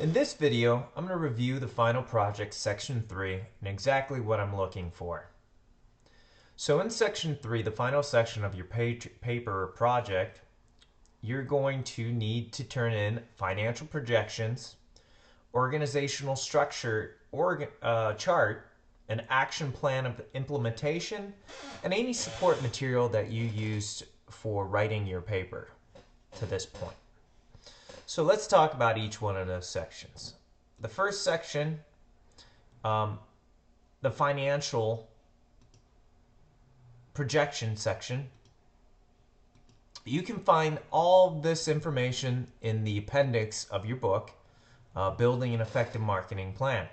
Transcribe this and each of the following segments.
In this video, I'm going to review the final project, section 3, and exactly what I'm looking for. So in section 3, the final section of your paper or project, you're going to need to turn in financial projections, organizational structure chart, an action plan of implementation, and any support material that you used for writing your paper to this point. So let's talk about each one of those sections. The first section, the financial projection section. You can find all this information in the appendix of your book, Building an Effective Marketing Plan.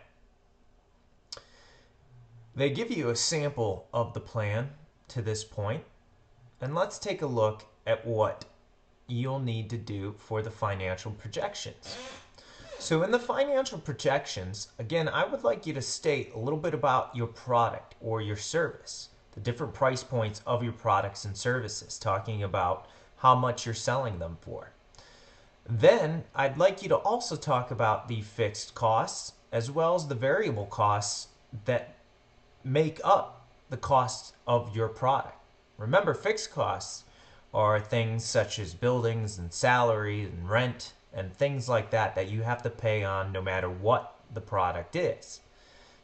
They give you a sample of the plan to this point, and let's take a look at what you'll need to do for the financial projections. So in the financial projections, again, I would like you to state a little bit about your product or your service, the different price points of your products and services, talking about how much you're selling them for. Then I'd like you to also talk about the fixed costs as well as the variable costs that make up the cost of your product. Remember, fixed costs are things such as buildings and salaries and rent and things like that that you have to pay on no matter what the product is.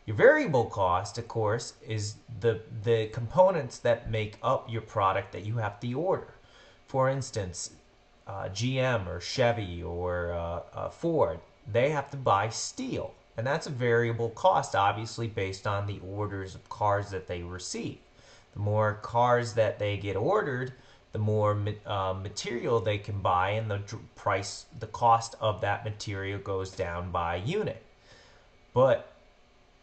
Your variable cost, of course, is the components that make up your product that you have to order. For instance, GM or Chevy or Ford, they have to buy steel, and that's a variable cost, obviously based on the orders of cars that they receive. The more cars that they get ordered, the more material they can buy, and the cost of that material goes down by unit. But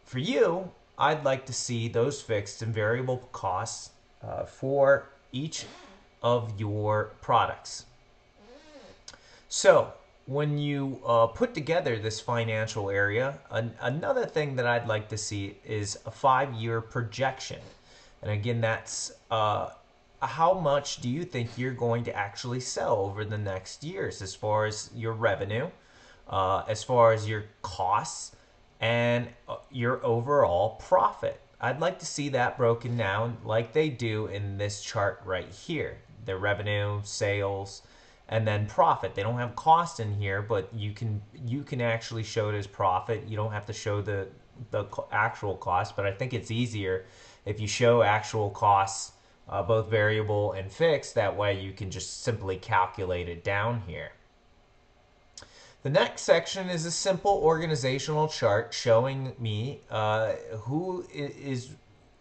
for you, I'd like to see those fixed and variable costs for each of your products. So when you put together this financial area, another thing that I'd like to see is a 5-year projection. And again, that's how much do you think you're going to actually sell over the next years as far as your revenue, as far as your costs, and your overall profit. I'd like to see that broken down like they do in this chart right here. The revenue, sales, and then profit. They don't have cost in here, but you can actually show it as profit. You don't have to show the actual cost, but I think it's easier if you show actual costs, both variable and fixed. That way you can just simply calculate it down here. The next section is a simple organizational chart showing me who is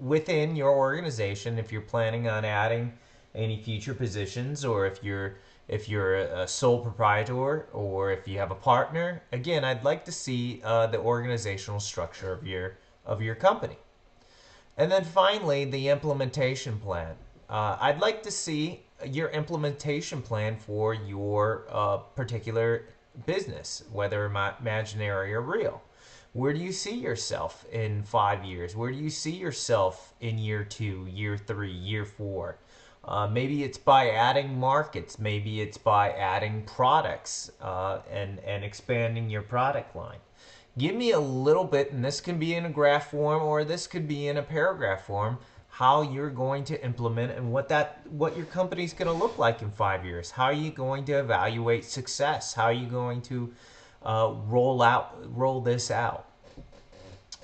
within your organization, if you're planning on adding any future positions, or if you're a sole proprietor, or if you have a partner. Again, I'd like to see the organizational structure of your company. And then finally, the implementation plan. I'd like to see your implementation plan for your particular business, whether imaginary or real. Where do you see yourself in 5 years? Where do you see yourself in year 2, year 3, year 4? Maybe it's by adding markets. Maybe it's by adding products and expanding your product line. Give me a little bit, and this can be in a graph form or this could be in a paragraph form, how you're going to implement and what your company's going to look like in 5 years. How are you going to evaluate success? How are you going to roll this out?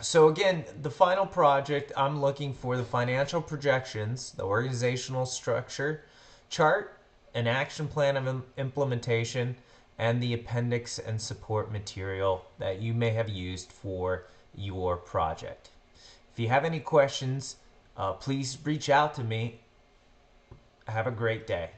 So again, the final project, I'm looking for the financial projections, the organizational structure chart, an action plan of implementation, and the appendix and support material that you may have used for your project. If you have any questions, please reach out to me. Have a great day.